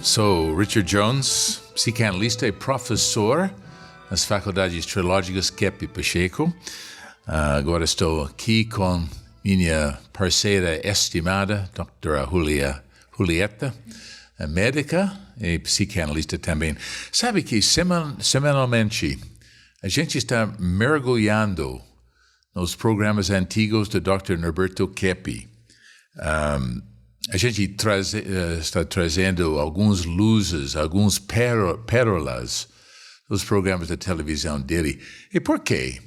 Sou Richard Jones, psicanalista e professor nas faculdades teológicas KEP Pacheco. Agora estou aqui com minha parceira estimada, doutora Julieta, médica e psicanalista também. Sabe que semanalmente a gente está mergulhando nos programas antigos do Dr. Norberto Keppe. A gente está trazendo algumas luzes, algumas pérolas dos programas de televisão dele. E por quê?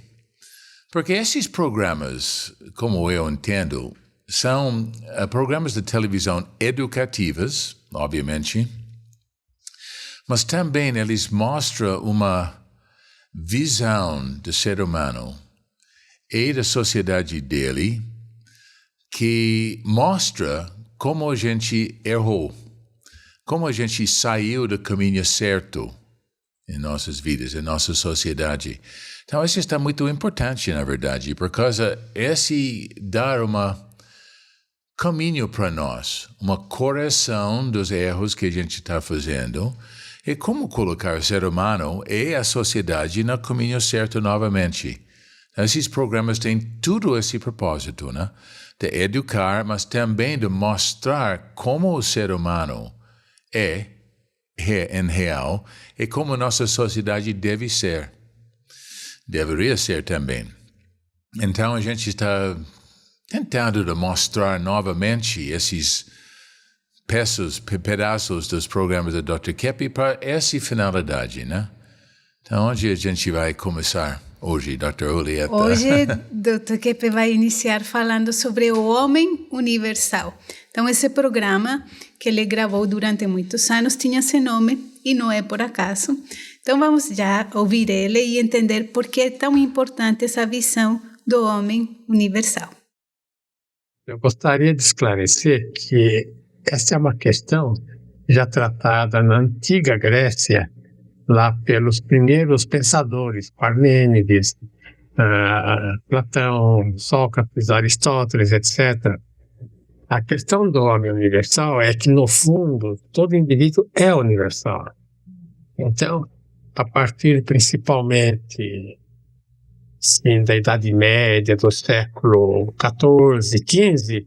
Porque esses programas, como eu entendo, são programas de televisão educativos, obviamente, mas também eles mostram uma visão do ser humano e da sociedade dele que mostra como a gente errou, como a gente saiu do caminho certo em nossas vidas, em nossa sociedade. Então, isso está muito importante, na verdade, por causa esse dar caminho para nós, uma correção dos erros que a gente está fazendo e como colocar o ser humano e a sociedade no caminho certo novamente. Esses programas têm tudo esse propósito, né? De educar, mas também de mostrar como o ser humano é em real e como nossa sociedade deve ser. Deveria ser também. Então, a gente está tentando mostrar novamente esses pedaços dos programas do Dr. Keppe para essa finalidade, né? Então, onde a gente vai começar hoje, Dr. Julieta? Hoje, Dr. Keppe vai iniciar falando sobre o homem universal. Então, esse programa que ele gravou durante muitos anos tinha esse nome e não é por acaso. Então, vamos já ouvir ele e entender por que é tão importante essa visão do homem universal. Eu gostaria de esclarecer que essa é uma questão já tratada na antiga Grécia, lá pelos primeiros pensadores, Parmênides, Platão, Sócrates, Aristóteles, etc. A questão do homem universal é que, no fundo, todo indivíduo é universal. Então, a partir principalmente da Idade Média, do século XIV, XV,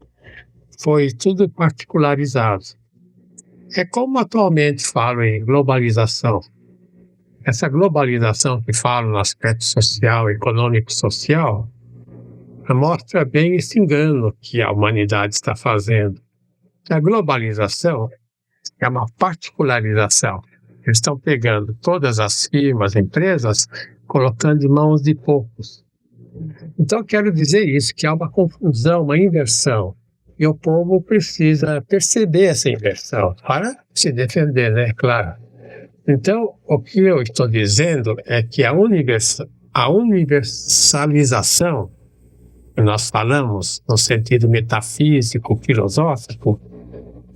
foi tudo particularizado. É como atualmente falo em globalização. Essa globalização que falo no aspecto social, econômico-social, mostra bem esse engano que a humanidade está fazendo. A globalização é uma particularização. Eles estão pegando todas as firmas, empresas, colocando em mãos de poucos. Então, quero dizer isso, que há uma confusão, uma inversão. E o povo precisa perceber essa inversão para se defender, né? Claro. Então, o que eu estou dizendo é que a universalização, que nós falamos no sentido metafísico, filosófico,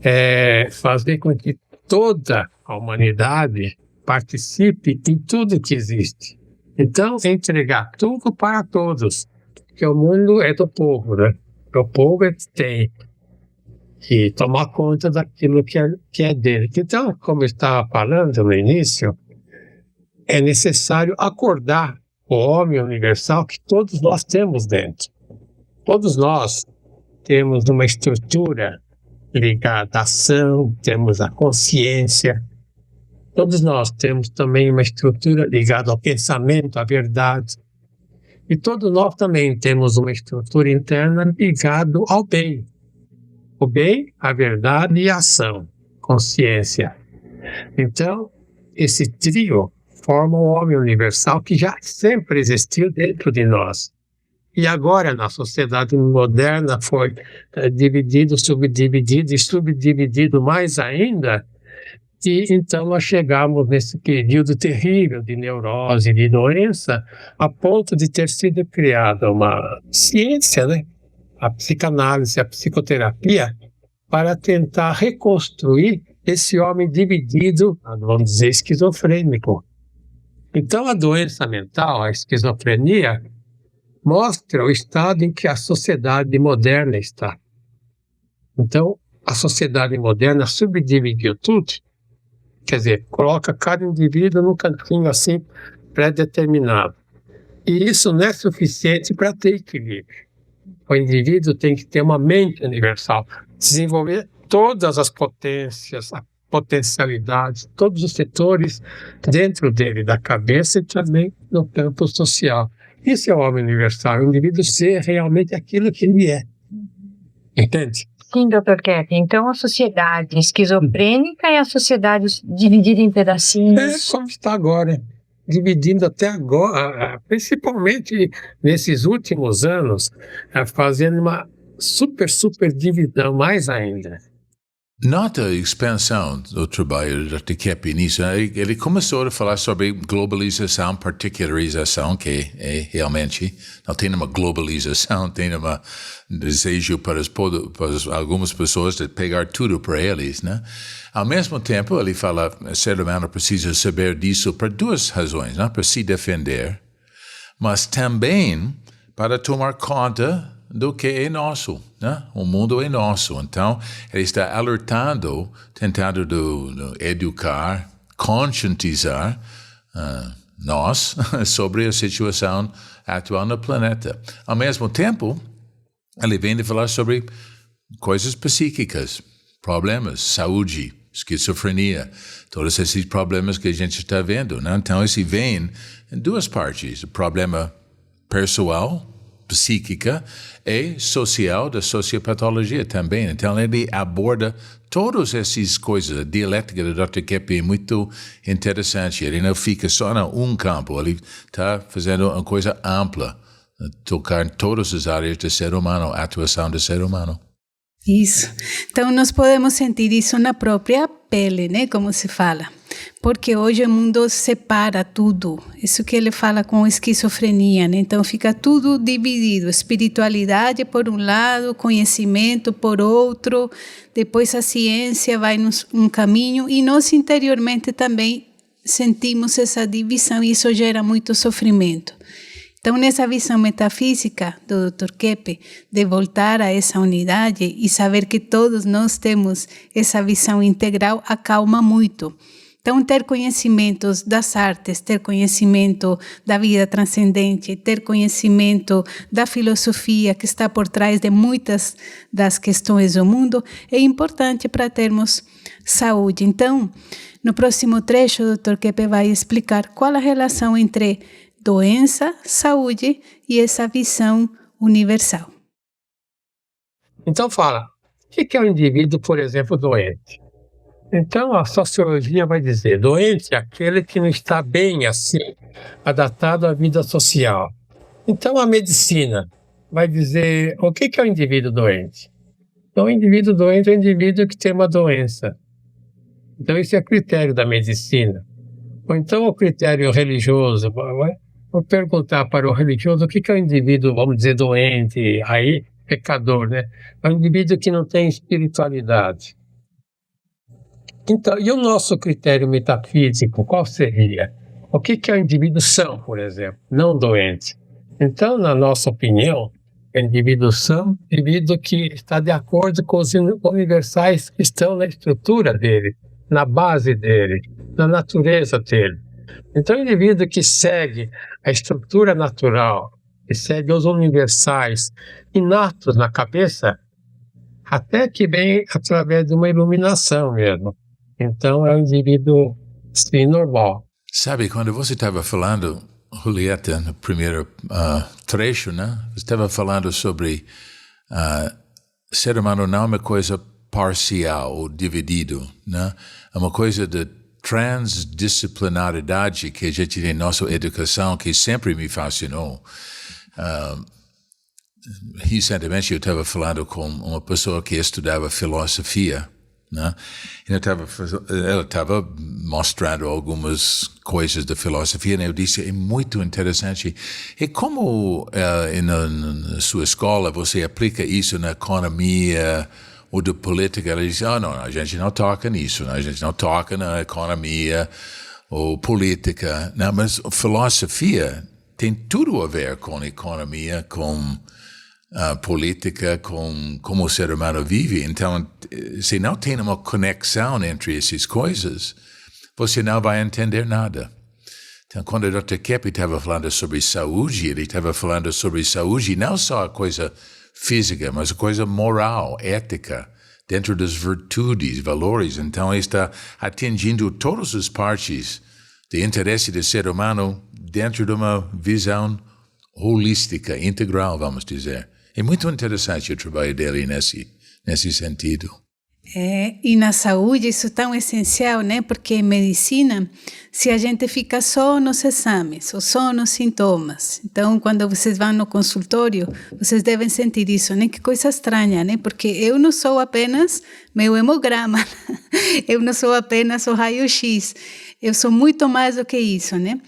é fazer com que toda a humanidade participe em tudo que existe. Então, entregar tudo para todos, porque o mundo é do povo, né? O povo tem que tomar conta daquilo que é dele. Então, como eu estava falando no início, é necessário acordar o homem universal que todos nós temos dentro. Todos nós temos uma estrutura ligada à ação, temos a consciência. Todos nós temos também uma estrutura ligada ao pensamento, à verdade. E todos nós também temos uma estrutura interna ligada ao bem. O bem, a verdade e a ação, consciência. Então, esse trio forma o homem universal que já sempre existiu dentro de nós. E agora, na sociedade moderna, foi dividido, subdividido e subdividido mais ainda. E então nós chegamos nesse período terrível de neurose, de doença, a ponto de ter sido criada uma ciência, né? A psicanálise, a psicoterapia, para tentar reconstruir esse homem dividido, vamos dizer, esquizofrênico. Então, a doença mental, a esquizofrenia, mostra o estado em que a sociedade moderna está. Então, a sociedade moderna subdividiu tudo Quer dizer, coloca cada indivíduo num cantinho assim pré-determinado. E isso não é suficiente para ter equilíbrio. O indivíduo tem que ter uma mente universal, desenvolver todas as potências, a potencialidade, todos os setores dentro dele, da cabeça e também no campo social. Isso é o homem universal, o indivíduo ser realmente aquilo que ele é. Entende? Sim, Dr. Keppe. Então, a sociedade esquizofrênica é a sociedade dividida em pedacinhos. É como está agora, dividindo até agora, principalmente nesses últimos anos, fazendo uma super divisão, mais ainda. Nota a expansão do trabalho do Dr. Keppe nisso. Ele começou a falar sobre globalização, particularização, que é realmente não tem uma globalização, tem um desejo para algumas pessoas de pegar tudo para eles, né? Ao mesmo tempo, ele fala que o ser humano precisa saber disso por duas razões, né? Para se defender, mas também para tomar conta do que é nosso, né? O mundo é nosso. Então, ele está alertando, tentando educar, conscientizar nós sobre a situação atual no planeta. Ao mesmo tempo, ele vem de falar sobre coisas psíquicas, problemas, saúde, esquizofrenia, todos esses problemas que a gente está vendo, né? Então, esse vem em duas partes. O problema pessoal, psíquica e social da sociopatologia também. Então, ele aborda todas essas coisas. A dialética do Dr. Keppe é muito interessante. Ele não fica só em campo, ele está fazendo uma coisa ampla, tocar em todas as áreas do ser humano, a atuação do ser humano. Isso. Então, nós podemos sentir isso na própria pele, né? Como se fala. Porque hoje o mundo separa tudo. Isso que ele fala com esquizofrenia, né? Então, fica tudo dividido. Espiritualidade por um lado, conhecimento por outro. Depois a ciência vai num caminho. E nós interiormente também sentimos essa divisão e isso gera muito sofrimento. Então, nessa visão metafísica do Dr. Keppe, de voltar a essa unidade e saber que todos nós temos essa visão integral, acalma muito. Então, ter conhecimentos das artes, ter conhecimento da vida transcendente, ter conhecimento da filosofia que está por trás de muitas das questões do mundo, é importante para termos saúde. Então, no próximo trecho, o Dr. Keppe vai explicar qual a relação entre doença, saúde e essa visão universal. Então fala, o que é o indivíduo, por exemplo, doente? Então a sociologia vai dizer, doente é aquele que não está bem assim, adaptado à vida social. Então a medicina vai dizer, o que é o indivíduo doente? Então o indivíduo doente é o indivíduo que tem uma doença. Então esse é o critério da medicina. Ou então o critério religioso, vou perguntar para o religioso o que é o indivíduo, vamos dizer, doente, aí, pecador, né? É um indivíduo que não tem espiritualidade. Então, e o nosso critério metafísico, qual seria? O que é o indivíduo são, por exemplo, não doente? Então, na nossa opinião, o indivíduo são, o indivíduo que está de acordo com os universais que estão na estrutura dele, na base dele, na natureza dele. Então, o indivíduo que segue a estrutura natural, que segue os universais inatos na cabeça, até que vem através de uma iluminação mesmo. Então, é um indivíduo, sim, normal. Sabe, quando você estava falando, Julieta, no primeiro trecho, né? Você estava falando sobre ser humano não é uma coisa parcial ou dividido, né? É uma coisa de transdisciplinaridade que a gente tem em nossa educação, que sempre me fascinou. Recentemente eu estava falando com uma pessoa que estudava filosofia, né? Ela estava mostrando algumas coisas da filosofia, e eu disse, é muito interessante. E como na sua escola você aplica isso na economia ou da política? Ela disse, não, a gente não toca nisso, a gente não toca na economia ou política. Não, mas a filosofia tem tudo a ver com economia, com política, com como o ser humano vive. Então, se não tem uma conexão entre essas coisas, você não vai entender nada. Então, quando o Dr. Keppe estava falando sobre saúde, ele estava falando sobre saúde não só a coisa física, mas a coisa moral, ética, dentro das virtudes, valores. Então, ele está atingindo todas as partes do interesse do ser humano dentro de uma visão holística, integral, vamos dizer. É muito interessante o trabalho dele nesse sentido. E na saúde isso é tão essencial, né? Porque em medicina, se a gente fica só nos exames ou só nos sintomas, então quando vocês vão no consultório, vocês devem sentir isso, né? Que coisa estranha, né? Porque eu não sou apenas meu hemograma, eu não sou apenas o raio-x, eu sou muito mais do que isso, né?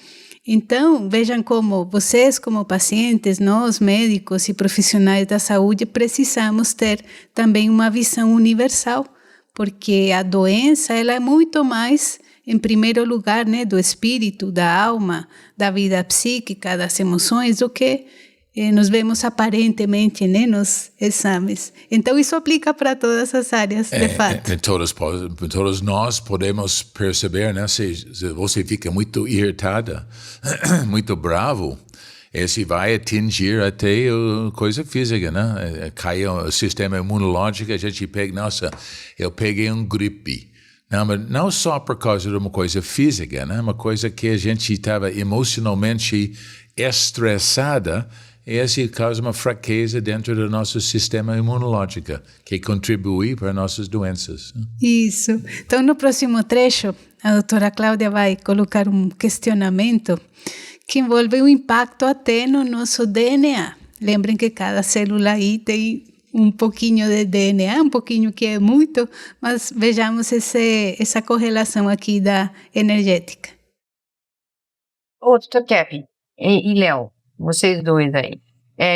Então, vejam como vocês, como pacientes, nós, médicos e profissionais da saúde, precisamos ter também uma visão universal, porque a doença ela é muito mais, em primeiro lugar, né, do espírito, da alma, da vida psíquica, das emoções, do que nos vemos aparentemente, né, nos exames. Então, isso aplica para todas as áreas, de fato. Todos nós podemos perceber, né, se você fica muito irritada, muito bravo, esse vai atingir até a coisa física, né? Cai o sistema imunológico, a gente pega, nossa, eu peguei um gripe. Não, mas não só por causa de uma coisa física, né? Uma coisa que a gente estava emocionalmente estressada, e isso causa uma fraqueza dentro do nosso sistema imunológico, que contribui para nossas doenças. Isso. Então, no próximo trecho, a doutora Cláudia vai colocar um questionamento que envolve o impacto até no nosso DNA. Lembrem que cada célula aí tem um pouquinho de DNA, um pouquinho que é muito, mas vejamos essa correlação aqui da energética. Ô, Dr. Keppe e Léo, vocês dois aí,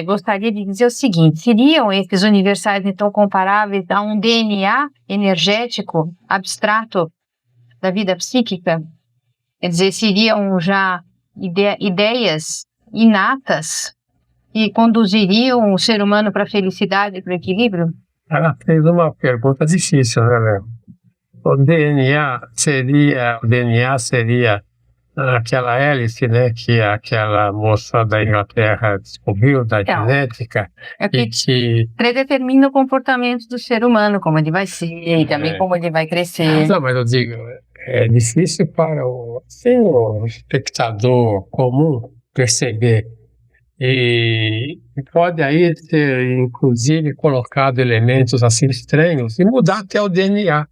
gostaria de dizer o seguinte: seriam esses universais, então, comparáveis a um DNA energético abstrato da vida psíquica? Quer dizer, seriam já ideias inatas que conduziriam o ser humano para a felicidade e para o equilíbrio? Ela fez uma pergunta difícil, né, Léo? O DNA seria aquela hélice, né, que aquela moça da Inglaterra descobriu, da genética, e que predetermina o comportamento do ser humano, como ele vai ser e também como ele vai crescer. Não, mas eu digo, é difícil para o espectador comum perceber. E pode aí ter, inclusive, colocado elementos assim estranhos e mudar até o DNA.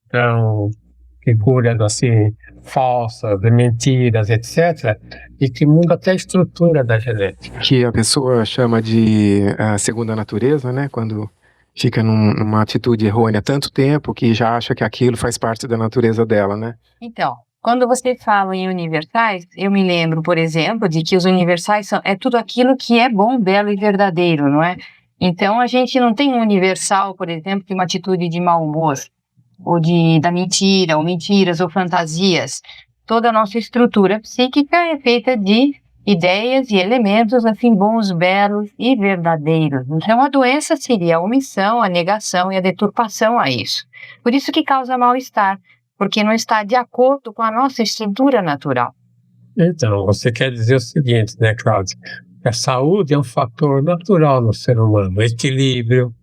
Então, figuras assim falsas, de mentiras, etc., e que muda até a estrutura da genética. Que a pessoa chama de segunda natureza, né? Quando fica numa atitude errônea há tanto tempo que já acha que aquilo faz parte da natureza dela, né? Então, quando você fala em universais, eu me lembro, por exemplo, de que os universais é tudo aquilo que é bom, belo e verdadeiro, não é? Então, a gente não tem um universal, por exemplo, de uma atitude de mau humor, ou da mentira, ou mentiras, ou fantasias. Toda a nossa estrutura psíquica é feita de ideias e elementos, assim, bons, belos e verdadeiros. Então, a doença seria a omissão, a negação e a deturpação a isso. Por isso que causa mal-estar, porque não está de acordo com a nossa estrutura natural. Então, você quer dizer o seguinte, né, Cláudia? A saúde é um fator natural no ser humano, o equilíbrio,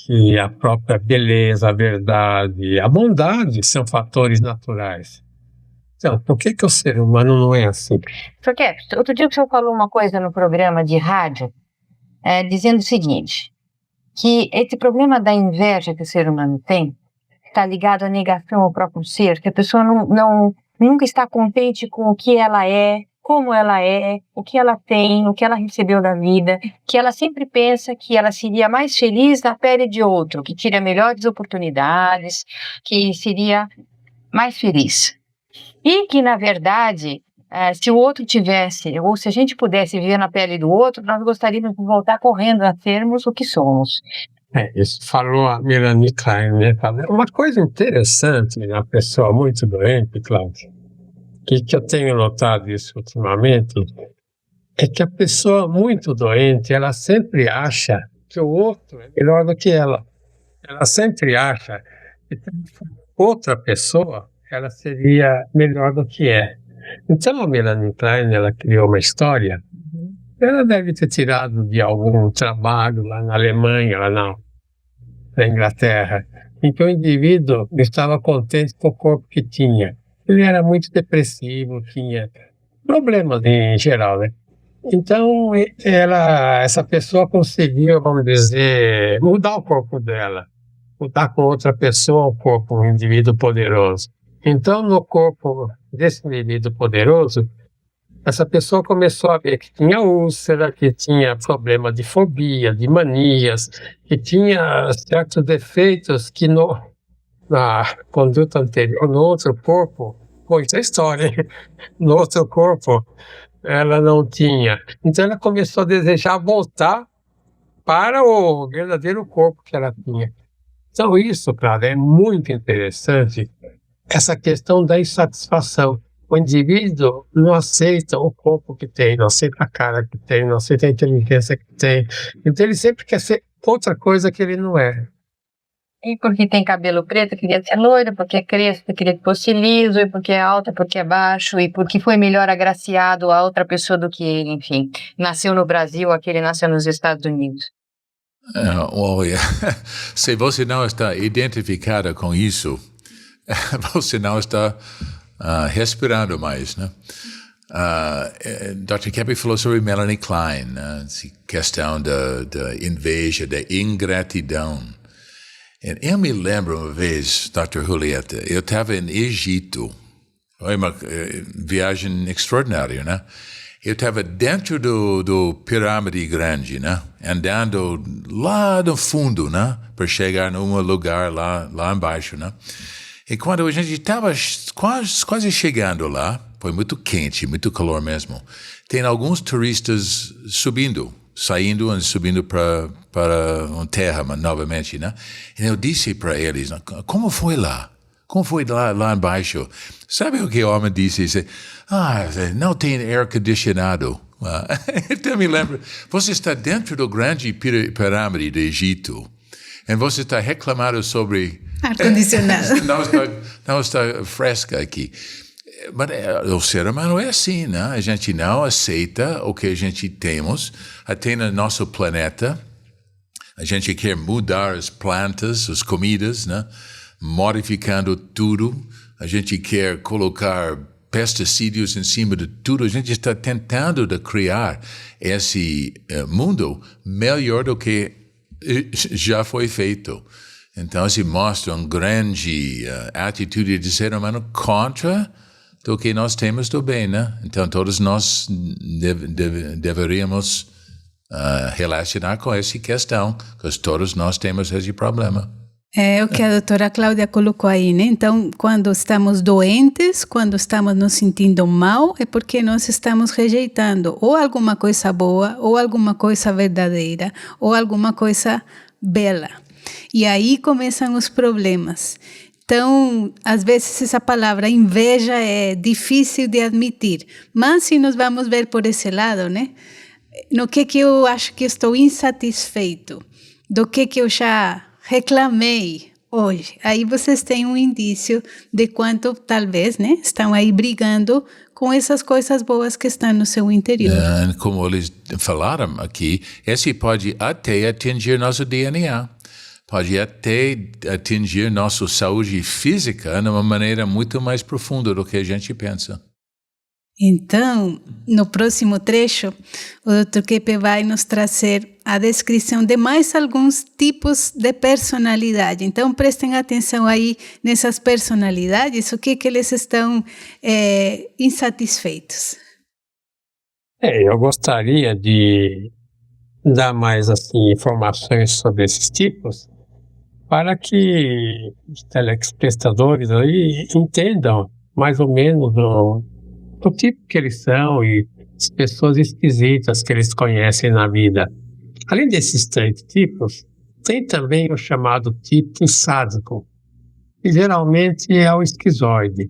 que a própria beleza, a verdade, a bondade são fatores naturais. Então, por que o ser humano não é assim? Porque outro dia o senhor falou uma coisa no programa de rádio, dizendo o seguinte, que esse problema da inveja que o ser humano tem está ligado à negação ao próprio ser, que a pessoa nunca está contente com o que ela é, como ela é, o que ela tem, o que ela recebeu da vida, que ela sempre pensa que ela seria mais feliz na pele de outro, que teria melhores oportunidades, que seria mais feliz. E que, na verdade, se o outro tivesse, ou se a gente pudesse viver na pele do outro, nós gostaríamos de voltar correndo a sermos o que somos. Isso falou a Melanie Klein, né? Uma coisa interessante na pessoa muito doente, Cláudia, que eu tenho notado isso ultimamente, é que a pessoa muito doente, ela sempre acha que o outro é melhor do que ela. Ela sempre acha que tem outra pessoa ela seria melhor do que é. Então a Melanie Klein, ela criou uma história. Ela deve ter tirado de algum trabalho lá na Alemanha, lá na Inglaterra, em que o indivíduo estava contente com o corpo que tinha. Ele era muito depressivo, tinha problemas em geral, né? Então, essa pessoa conseguiu, vamos dizer, mudar o corpo dela, mudar com outra pessoa o corpo, um indivíduo poderoso. Então, no corpo desse indivíduo poderoso, essa pessoa começou a ver que tinha úlcera, que tinha problema de fobia, de manias, que tinha certos defeitos que na conduta anterior, no outro corpo, muita história, hein? No outro corpo, ela não tinha. Então ela começou a desejar voltar para o verdadeiro corpo que ela tinha. Então isso, claro, é muito interessante, essa questão da insatisfação. O indivíduo não aceita o corpo que tem, não aceita a cara que tem, não aceita a inteligência que tem. Então ele sempre quer ser outra coisa que ele não é. E porque tem cabelo preto, queria ser loiro, porque é crespo, queria que fosse liso, e porque é alta, porque é baixo, e porque foi melhor agraciado a outra pessoa do que ele, enfim. Nasceu no Brasil, aquele nasceu nos Estados Unidos. Se você não está identificada com isso, você não está respirando mais, né? Dr. Keppe falou sobre Melanie Klein, essa questão da inveja, da ingratidão. Eu me lembro uma vez, Dr. Julieta, eu estava em Egito, foi uma viagem extraordinária, né? Eu estava dentro do pirâmide grande, né? Andando lá no fundo, né? Para chegar num lugar lá embaixo, né? E quando a gente estava quase chegando lá, foi muito quente, muito calor mesmo. Tem alguns turistas saindo e subindo para uma terra novamente, né? E eu disse para eles, como foi lá? Como foi lá embaixo? Sabe o que o homem disse? Não tem ar-condicionado. Então me lembro, você está dentro do grande pirâmide do Egito e você está reclamando sobre ar-condicionado. não está fresca aqui. Mas o ser humano é assim, né? A gente não aceita o que a gente temos, até no nosso planeta. A gente quer mudar as plantas, as comidas, né? Modificando tudo. A gente quer colocar pesticidas em cima de tudo. A gente está tentando de criar esse mundo melhor do que já foi feito. Então, se mostra uma grande atitude de ser humano contra do que nós temos do bem, né? Então, todos nós deveríamos relacionar com essa questão, porque todos nós temos esse problema. É o que a doutora Cláudia colocou aí, né? Então, quando estamos doentes, quando estamos nos sentindo mal, é porque nós estamos rejeitando ou alguma coisa boa, ou alguma coisa verdadeira, ou alguma coisa bela. E aí começam os problemas. Então, às vezes essa palavra inveja é difícil de admitir, mas se nós vamos ver por esse lado, né? No que eu acho que estou insatisfeito, do que eu já reclamei hoje, aí vocês têm um indício de quanto, talvez, né, estão aí brigando com essas coisas boas que estão no seu interior. Como eles falaram aqui, esse pode até atingir nosso DNA. Pode até atingir nossa saúde física de uma maneira muito mais profunda do que a gente pensa. Então, no próximo trecho, o Dr. Keppe vai nos trazer a descrição de mais alguns tipos de personalidade. Então, prestem atenção aí nessas personalidades, o que eles estão insatisfeitos. Eu gostaria de dar mais informações sobre esses tipos, para que os telespectadores aí entendam mais ou menos o tipo que eles são e as pessoas esquisitas que eles conhecem na vida. Além desses 3 tipos, tem também o chamado tipo sádico, que geralmente é o esquizoide.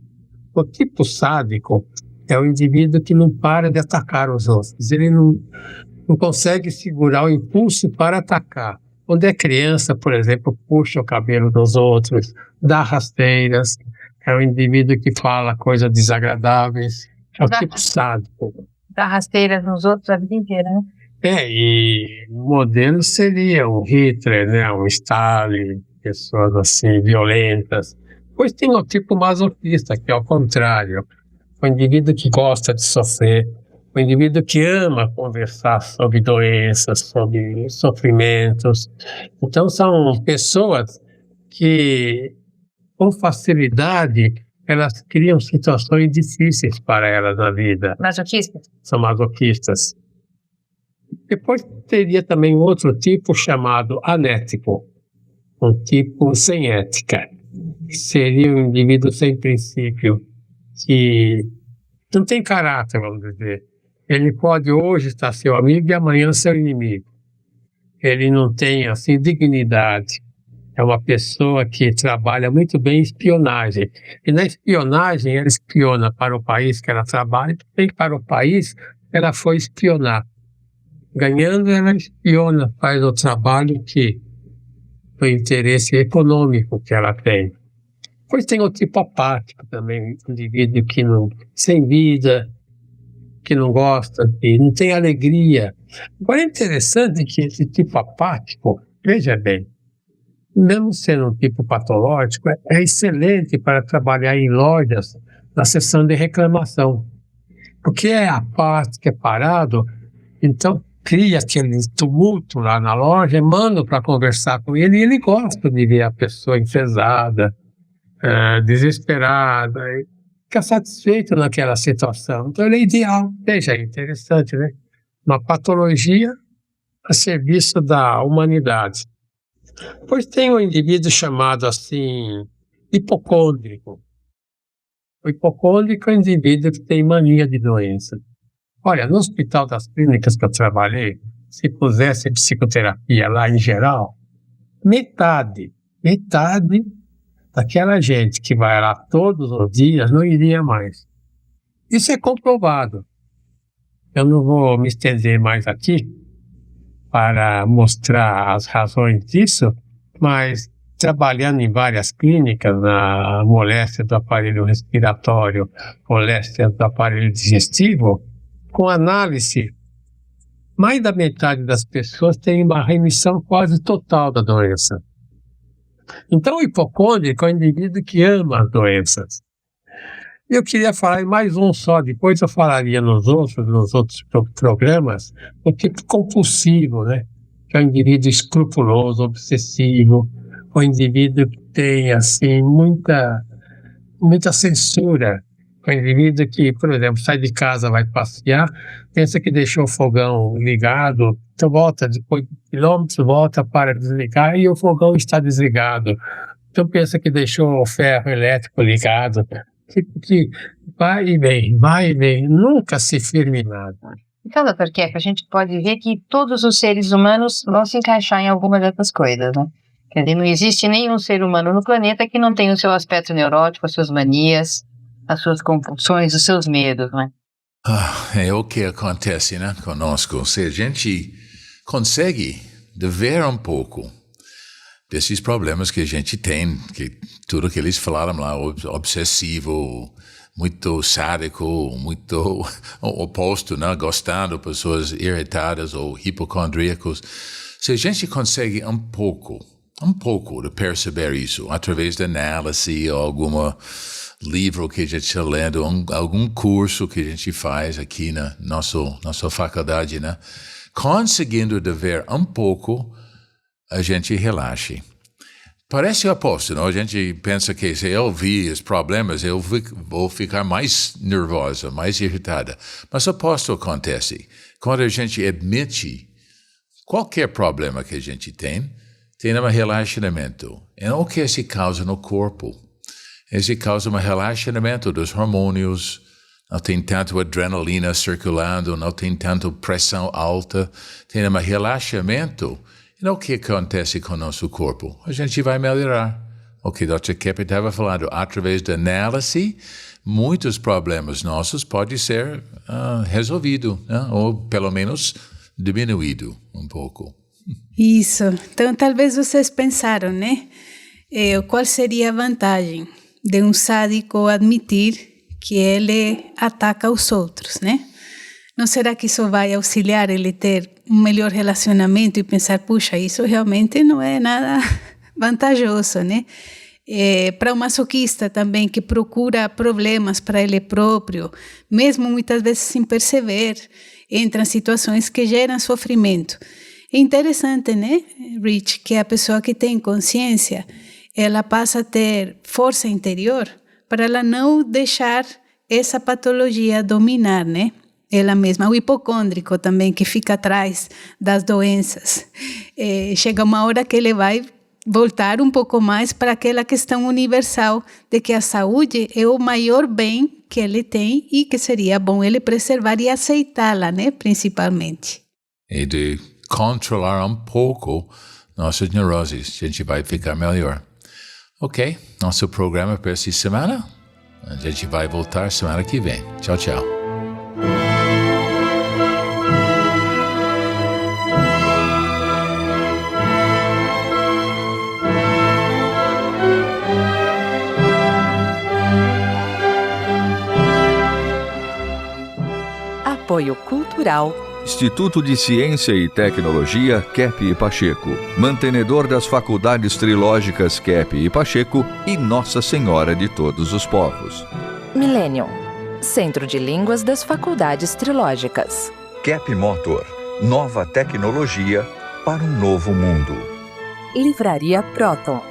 O tipo sádico é o indivíduo que não para de atacar os outros, ele não consegue segurar o impulso para atacar. Quando é criança, por exemplo, puxa o cabelo dos outros, dá rasteiras, É um indivíduo que fala coisas desagradáveis. É o tipo sádico. Dá rasteiras nos outros a vida inteira, né? E o modelo seria um Hitler, né? Um Stalin, pessoas assim, violentas. Pois tem o tipo masoquista, que é o contrário. O indivíduo que gosta de sofrer, o indivíduo que ama conversar sobre doenças, sobre sofrimentos. Então, são pessoas que, com facilidade, elas criam situações difíceis para elas na vida. Masoquista? São masoquistas. Depois teria também outro tipo chamado anético, um tipo sem ética, que seria um indivíduo sem princípio, que não tem caráter, vamos dizer. Ele pode hoje estar seu amigo e amanhã seu inimigo. Ele não tem, assim, dignidade. É uma pessoa que trabalha muito bem em espionagem. E na espionagem, ela espiona para o país que ela trabalha, e também para o país ela foi espionar. Ganhando, ela espiona, faz o trabalho que o interesse econômico que ela tem. Depois tem o tipo apático também, um indivíduo que não, sem vida, que não gosta, que não tem alegria. Agora é interessante que esse tipo apático, veja bem, mesmo sendo um tipo patológico, é excelente para trabalhar em lojas na seção de reclamação. Porque é apático, é parado, então cria aquele tumulto lá na loja, manda para conversar com ele, e ele gosta de ver a pessoa enfesada, desesperada, e fica satisfeito naquela situação. Então ele é ideal. Veja, é interessante, né? Uma patologia a serviço da humanidade. Pois tem um indivíduo chamado assim, hipocôndrico. O hipocôndrico é um indivíduo que tem mania de doença. Olha, no Hospital das Clínicas que eu trabalhei, se pusesse psicoterapia lá em geral, metade daquela gente que vai lá todos os dias não iria mais. Isso é comprovado. Eu não vou me estender mais aqui para mostrar as razões disso, mas trabalhando em várias clínicas, na moléstia do aparelho respiratório, moléstia do aparelho digestivo, com análise, mais da metade das pessoas tem uma remissão quase total da doença. Então, o hipocôndrico é um indivíduo que ama as doenças. Eu queria falar em mais um só, depois eu falaria nos outros programas, o tipo compulsivo, né? Que é um indivíduo escrupuloso, obsessivo, um indivíduo que tem, assim, muita censura. Um indivíduo que, por exemplo, sai de casa, vai passear, pensa que deixou o fogão ligado, então volta, depois de quilômetros, volta para desligar e o fogão está desligado. Então pensa que deixou o ferro elétrico ligado, que vai e vem, nunca se firme em nada. Então, doutor Keck, a gente pode ver que todos os seres humanos vão se encaixar em alguma dessas coisas, né? Quer dizer, não existe nenhum ser humano no planeta que não tenha o seu aspecto neurótico, as suas manias, as suas compulsões, os seus medos, né? É o que acontece, né, conosco. Se a gente consegue ver um pouco desses problemas que a gente tem, que tudo que eles falaram lá, obsessivo, muito sádico, muito oposto, né, gostando, pessoas irritadas ou hipocondríacos. Se a gente consegue um pouco de perceber isso, através da análise ou alguma livro que a gente está lendo, algum curso que a gente faz aqui na nossa faculdade, né? Conseguindo de ver um pouco, a gente relaxa. Parece o oposto, não? A gente pensa que se eu vi os problemas, eu vou ficar mais nervosa, mais irritada. Mas o oposto acontece. Quando a gente admite qualquer problema que a gente tem um relaxamento. E o que se causa no corpo? Isso causa um relaxamento dos hormônios, não tem tanto adrenalina circulando, não tem tanto pressão alta, tem um relaxamento. E o que acontece com o nosso corpo? A gente vai melhorar. O que o Dr. Keppe estava falando, através da análise, muitos problemas nossos podem ser resolvidos, né? Ou pelo menos diminuído um pouco. Isso. Então, talvez vocês pensaram, né? Qual seria a vantagem? de um sádico admitir que ele ataca os outros, né? Não será que isso vai auxiliar ele ter um melhor relacionamento e pensar, puxa, isso realmente não é nada vantajoso, né? Para o masoquista também, que procura problemas para ele próprio, mesmo muitas vezes sem perceber, entra em situações que geram sofrimento. É interessante, né, Rich, que a pessoa que tem consciência, ela passa a ter força interior para ela não deixar essa patologia dominar, né? Ela mesma. O hipocôndrico também, que fica atrás das doenças. Chega uma hora que ele vai voltar um pouco mais para aquela questão universal de que a saúde é o maior bem que ele tem e que seria bom ele preservar e aceitá-la, né, principalmente. E de controlar um pouco nossas neuroses, a gente vai ficar melhor. Ok, nosso programa para essa semana, a gente vai voltar semana que vem. Tchau, tchau. Apoio Cultural Instituto de Ciência e Tecnologia Kepp e Pacheco, mantenedor das faculdades trilógicas Kepp e Pacheco e Nossa Senhora de Todos os Povos. Millennium, Centro de Línguas das Faculdades Trilógicas. Kepp Motor, nova tecnologia para um novo mundo. Livraria Proton.